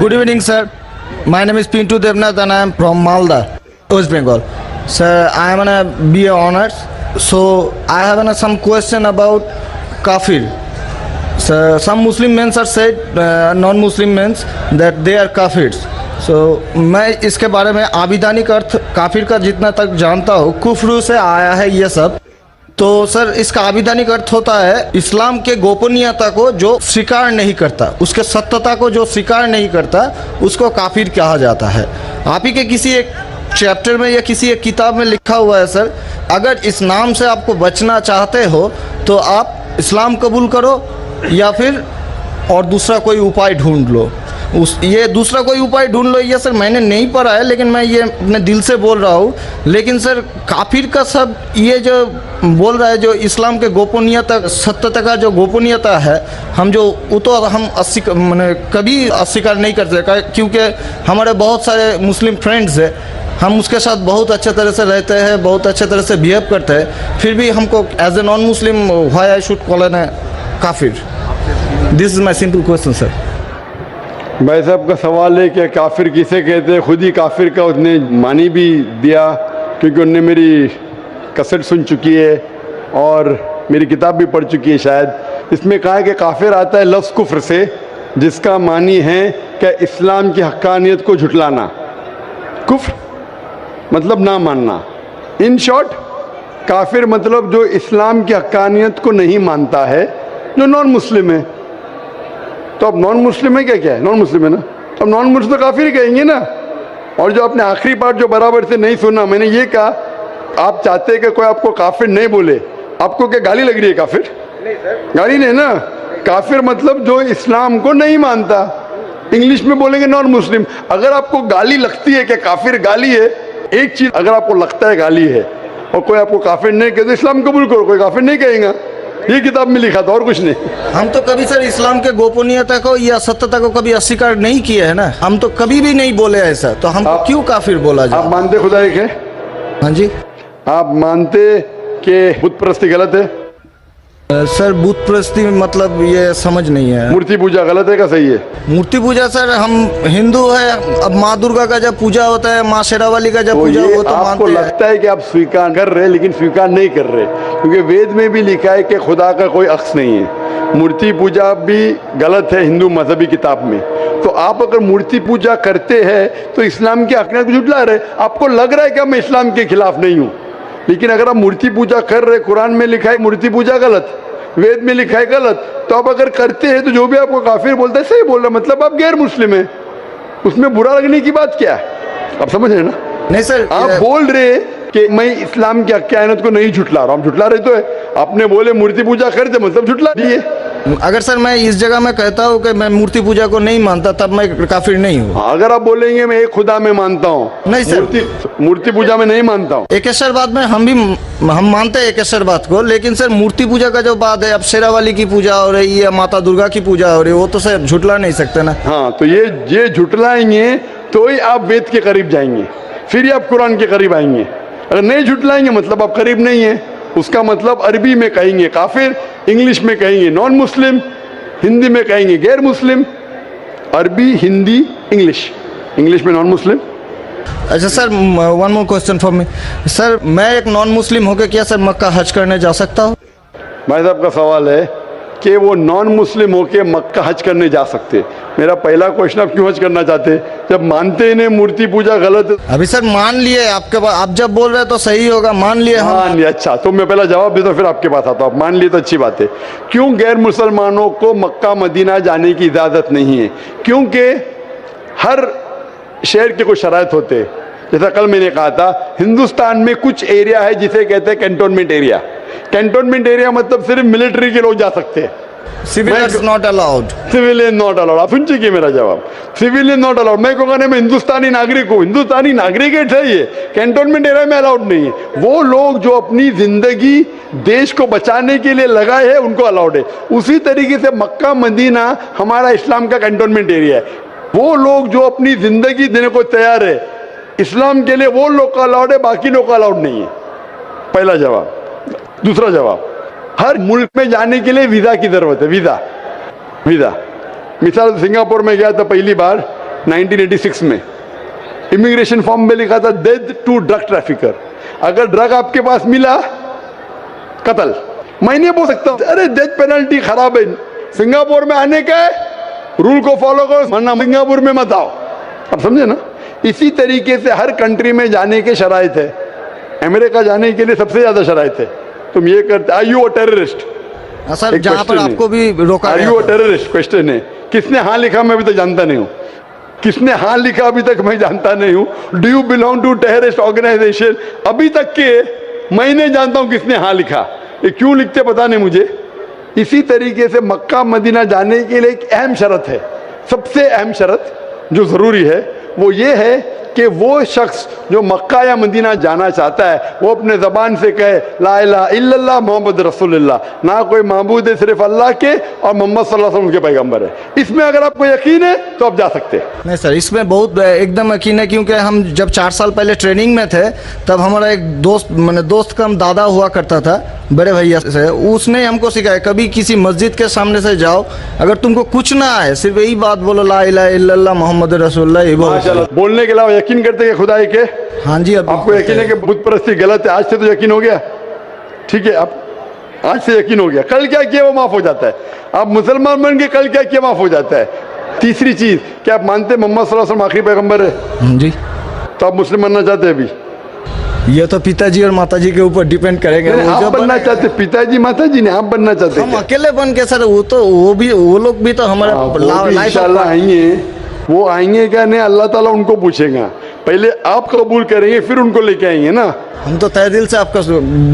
Good evening, sir. My name is Pintu Devnath and I am from Malda, West Bengal. Sir, I am on a BA honors. So I have some question about kafir. So some Muslim men are said, non-Muslim men, that they are kafirs. So मैं इसके बारे में आविधानिक अर्थ काफिर का जितना तक जानता हूँ, कुफ्र से आया है ये सब। तो सर इसका आविधानिक अर्थ होता है इस्लाम के गोपनीयता को जो स्वीकार नहीं करता, उसके सत्यता को जो स्वीकार नहीं करता, उसको काफिर कहा जाता है। आप ही के किसी एक चैप्टर में या किसी एक किताब में लिखा हुआ है सर, अगर इस नाम से आपको बचना चाहते हो तो आप इस्लाम कबूल करो या फिर और दूसरा कोई उपाय ढूंढ लो। ये दूसरा कोई उपाय ढूंढ लो, ये सर मैंने नहीं पढ़ा है, लेकिन मैं ये अपने दिल से बोल रहा हूँ। लेकिन सर काफिर का सब ये जो बोल रहा है, जो इस्लाम के गोपनीयता सत्यता का जो गोपनीयता है, हम जो वो तो हम मैंने कभी अस्वीकार नहीं करते, क्योंकि हमारे बहुत सारे मुस्लिम फ्रेंड्स हैं, हम उसके साथ बहुत अच्छे तरह से रहते हैं, बहुत अच्छे तरह से बिहेव करते हैं, फिर भी हमको as a non Muslim why I should call an काफिर? This is my simple question sir. भाई साहब का सवाल है कि काफिर किसे कहते हैं। खुद ही काफिर का उसने मानी भी दिया, क्योंकि उनने मेरी कसट सुन चुकी है और मेरी किताब भी पढ़ चुकी है शायद। इसमें कहा है कि काफिर आता है लफ्ज़ कुफ्र से, जिसका मानी है कि इस्लाम की हक्कानियत को झुटलाना। कुफ्र मतलब ना मानना। इन शॉर्ट काफिर मतलब जो इस्लाम की हक्कानियत को नहीं मानता है, जो नॉन मुस्लिम है। तो अब नॉन मुस्लिम है क्या है? नॉन मुस्लिम है ना, अब नॉन मुस्लिम तो काफिर ही कहेंगे ना। और जो आपने आखिरी पार्ट जो बराबर से नहीं सुना, मैंने ये कहा आप चाहते हैं कि कोई आपको काफिर नहीं बोले, आपको क्या गाली लग रही है? काफिर नहीं सर, गाली नहीं ना। काफिर मतलब जो इस्लाम को नहीं मानता। इंग्लिश में बोलेंगे नॉन मुस्लिम। अगर आपको गाली लगती है कि काफिर गाली है, एक चीज अगर आपको लगता है गाली है और कोई आपको काफिर नहीं कहे तो इस्लाम कबूल करो, कोई काफिर नहीं कहेगा। ये किताब में लिखा था और कुछ नहीं। हम तो कभी सर इस्लाम के गोपनीयता को या सत्यता को कभी अस्वीकार नहीं किया है ना, हम तो कभी भी नहीं बोले ऐसा, तो हम क्यों काफिर बोला जाए? आप मानते खुदा एक है? हाँ जी। आप मानते कि बुत परस्ती गलत है? सर बुत परस्ती मतलब ये समझ नहीं है। मूर्ति पूजा गलत है क्या सही है? मूर्ति पूजा सर हम हिंदू है, अब माँ दुर्गा का जब पूजा होता है, माँ शेरावाली का जब पूजा हो तो आपको लगता है कि आप स्वीकार कर रहे हैं, लेकिन स्वीकार नहीं कर रहे, क्योंकि वेद में भी लिखा है कि खुदा का कोई अक्स नहीं है। मूर्ति पूजा भी गलत है हिंदू मजहबी किताब में। तो आप अगर मूर्ति पूजा करते हैं तो इस्लाम की हकीकत को झुठला रहे। आपको लग रहा है कि मैं इस्लाम के खिलाफ नहीं हूँ, लेकिन अगर आप मूर्ति पूजा कर रहे, कुरान में लिखा है मूर्ति पूजा गलत, वेद में लिखा है गलत, तो आप अगर करते हैं तो जो भी आपको काफिर बोलता है सही बोल रहा, मतलब आप गैर मुस्लिम है। उसमें बुरा लगने की बात क्या है? आप समझ रहे ना? नहीं सर, आप बोल रहे कि मैं इस्लाम की हक्कानियत को नहीं झुटला रहा हूँ। झुटला रहे तो है। आपने बोले मूर्ति पूजा करते मतलब झुटला दिए। अगर सर मैं इस जगह में कहता हूँ कि मैं मूर्ति पूजा को नहीं मानता, तब मैं काफिर नहीं हूँ। अगर आप बोलेंगे मैं एक खुदा में मानता हूँ, नहीं सर, मूर्ति पूजा में नहीं मानता हूँ। एकेश्वर बात में हम मानते हैं एकेश्वर बात को, लेकिन सर मूर्ति पूजा का जो बात है, अब शेरावाली की पूजा हो रही है, माता दुर्गा की पूजा हो रही है, वो तो सर झुटला नहीं सकते ना। हाँ, तो ये झुटलाएंगे तो ही आप वेद के करीब जाएंगे, फिर ही आप कुरान के करीब आएंगे। अगर नहीं झुटलाएंगे मतलब आप करीब नहीं है। उसका मतलब अरबी में कहेंगे काफिर, इंग्लिश में कहेंगे नॉन मुस्लिम, हिंदी में कहेंगे गैर मुस्लिम। अरबी, हिंदी, इंग्लिश में नॉन मुस्लिम। अच्छा sir, one more question for me sir, मैं एक नॉन मुस्लिम होकर क्या सर मक्का हज करने जा सकता हूँ? भाई साहब का सवाल है कि वो नॉन मुस्लिम होके मक्का हज करने जा सकते। मेरा पहला क्वेश्चन, आप क्यों हज करना चाहते जब मानते ही नहीं मूर्ति पूजा गलत है? अभी सर मान लिए आपके पास, आप जब बोल रहे तो सही होगा, मान लिए। मान लिया, अच्छा। तो मैं पहला जवाब देता फिर आपके पास आता हूँ। आप मान लिए तो अच्छी बात है। क्यों गैर मुसलमानों को मक्का मदीना जाने की इजाज़त नहीं है? क्योंकि हर शहर के कुछ शराइत होते हैं। जैसा कल मैंने कहा था, हिंदुस्तान में कुछ एरिया है जिसे कहते हैं कैंटोनमेंट एरिया। कैंटोनमेंट एरिया मतलब सिर्फ मिलिट्री के लोग जा सकते हैं, civilians not allowed. Civilian not allowed. आप सुन चुके मेरा जवाब, सिविलियन नॉट अलाउड। मैं कहूँगा मैं हिंदुस्तानी नागरिक हूँ, हिंदुस्तानी नागरिक है सही है, कैंटोनमेंट एरिया में अलाउड नहीं है। वो लोग जो अपनी जिंदगी देश को बचाने के लिए लगाए हैं उनको अलाउड है। उसी तरीके से मक्का मदीना हमारा इस्लाम का कैंटोनमेंट एरिया है। वो लोग जो अपनी जिंदगी देने को तैयार है इस्लाम के लिए, वो लोग का अलाउड है, बाकी लोग का अलाउड नहीं है। पहला जवाब। दूसरा जवाब, हर मुल्क में जाने के लिए वीजा की जरूरत है। वीजा मिसाल सिंगापुर में गया था पहली बार, 1986 में इमिग्रेशन फॉर्म में लिखा था डेथ टू ड्रग ट्रैफिकर। अगर ड्रग आपके पास मिला, कत्ल। मैं नहीं बोल सकता अरे डेथ पेनल्टी खराब है, सिंगापुर में आने का है, रूल को फॉलो करो, वरना सिंगापुर में मत आओ। अब समझे ना? इसी तरीके से हर कंट्री में जाने के शराइत है। अमेरिका जाने के लिए सबसे ज्यादा शराइत है। तुम ये करते, are you a terrorist? Sir जहाँ पर आपको भी रोका आर गया यू अ था। टेररिस्ट क्वेश्चन है। किसने हाँ लिखा मैं अभी तक जानता नहीं हूँ। किसने हाँ लिखा अभी तक मैं जानता नहीं हूँ। Do you belong to terrorist organization? अभी तक के मैं नहीं जानता हूँ किसने हाँ लिखा। ये क्यों लिखते पता नहीं मुझे। इसी तरीके से मक्का मदीना जाने के लिए एक अहम शर्त है, सबसे अहम शर्त जो ज़रूरी है वो ये है कि वो शख्स जो मक्का या मदीना जाना चाहता है वो अपने ज़बान से कहे ला इलाहा इल्लल्लाह मोहम्मद रसूलुल्लाह, ना कोई माबूद है सिर्फ अल्लाह के और मोहम्मद सल्लल्लाहु अलैहि वसल्लम उनके पैगंबर है। इसमें अगर आपको यकीन है तो आप जा सकते हैं। नहीं सर, इसमें बहुत एकदम यकीन है, क्योंकि हम जब 4 साल पहले ट्रेनिंग में थे तब हमारा एक दोस्त, मैंने दोस्त का दादा हुआ करता था बड़े भैया से, उसने हमको सिखाया कभी किसी मस्जिद के सामने से जाओ, अगर तुमको कुछ ना आए सिर्फ यही बात बोलो ला इलाहा इल्लल्लाह मोहम्मद रसूलुल्लाह, ये बोलो। माशाल्लाह। बोलने के अलावा यकीन करते हैं खुदाई के? हाँ जी। अब आपको यकीन है कि बुत परस्ती गलत है? आज से तो यकीन हो गया, ठीक है? आप आज से यकीन हो गया, कल क्या किया वो माफ हो जाता है। आप मुसलमान बन के कल क्या किया माफ हो जाता है। तीसरी चीज, क्या आप मानते हैं मोहम्मद सल्लल्लाहु अलैहि वसल्लम आखिरी पैगंबर है? हाँ जी। तो आप मुस्लिम बनना चाहते हैं? अभी ये तो पिताजी और माताजी के ऊपर डिपेंड करेंगे। नहीं, वो आप जो बनना चाहते, पिताजी माताजी ने, आप बनना चाहते हम हैं? अकेले बन के सर, वो लोग भी तो हमारे लाइफ इंशाल्लाह आएंगे। वो आएंगे क्या नहीं, अल्लाह ताला उनको पूछेगा। पहले आप कबूल करेंगे फिर उनको लेके आएंगे ना। हम तो तहे दिल से आपका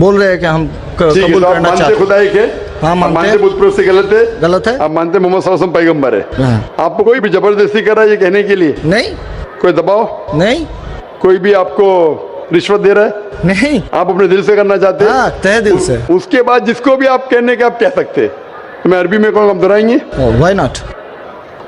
बोल रहे हैं कि हम ठीक है, कबूल तो आप करना मानते चाहते हैं। खुदाई के? हाँ, आप मानते मानते हैं। बुत परस्ती गलत है? गलत है। आप मानते मोहम्मद सल्लल्लाहु अलैहि वसल्लम पैगंबर है? हाँ। आपको कोई भी जबरदस्ती कर रहा है ये कहने के लिए? नहीं कोई दबाव नहीं कोई भी आपको रिश्वत दे रहा है? नहीं। आप अपने दिल से करना चाहते हैं? हाँ, तहे दिल से। उसके बाद जिसको भी आप कहने के आप कह सकते हैं। तो मैं अरबी में कहूँगा, आप दोहराएंगे? Why not?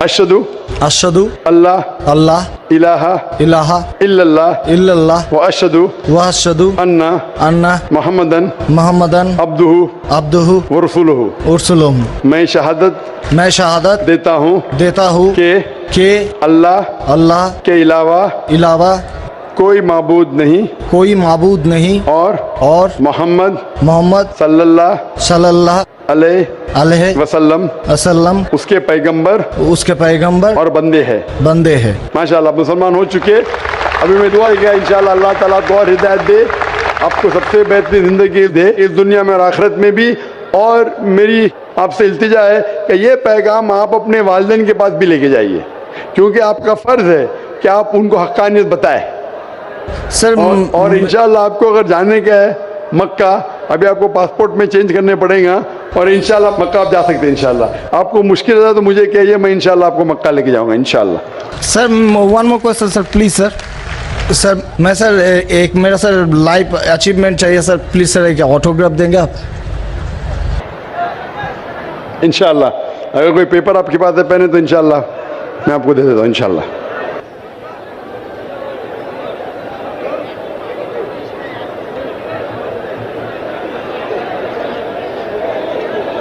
अशहदु अशहदु अल्लाह अल्लाह इलाहा इलाहा इल्लल्लाह इल्लल्लाह व अशहदु व अशहदु अन्ना अन्ना मुहम्मदन मुहम्मदन अब्दुहु अब्दुहु व रसूलुहु। उरसुलुहु। मैं शहादत मैं शहादत देता हूँ देता हूँ कि अल्लाह अल्लाह के अलावा कोई माबूद नहीं कोई माबूद नहीं और मोहम्मद सल्लल्लाहु अलैहि वसल्लम वसल्लम उसके पैगंबर और बंदे हैं। माशाल्लाह मुसलमान हो चुके। अभी मैं दुआ किया इंशाल्लाह अल्लाह ताला को और हिदायत दे, आपको सबसे बेहतरीन ज़िंदगी दे इस दुनिया में और आखिरत में भी। और मेरी आपसे इल्तिजा है कि ये पैगाम आप अपने वालिदैन के पास भी लेके जाइए, क्योंकि आपका फ़र्ज़ है कि आप उनको हक़ानियत बताएं। सर और इंशाल्लाह आपको अगर जाने का है मक्का, अभी आपको पासपोर्ट में चेंज करने पड़ेगा और इंशाल्लाह मक्का आप जा सकते हैं। इंशाल्लाह आपको मुश्किल है तो मुझे कहिए, मैं इंशाल्लाह आपको मक्का लेके जाऊंगा इंशाल्लाह। Sir one more question sir, please sir मैं सर एक मेरा सर लाइफ अचीवमेंट चाहिए सर, प्लीज सर एक ऑटोग्राफ देंगे आप? इंशाल्लाह अगर कोई पेपर आपके पास है पहने तो इंशाल्लाह मैं आपको दे देता हूँ इंशाल्लाह।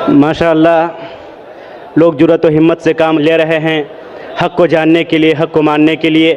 माशाअल्लाह लोग जुर्रत और हिम्मत से काम ले रहे हैं हक़ को जानने के लिए, हक़ को मानने के लिए।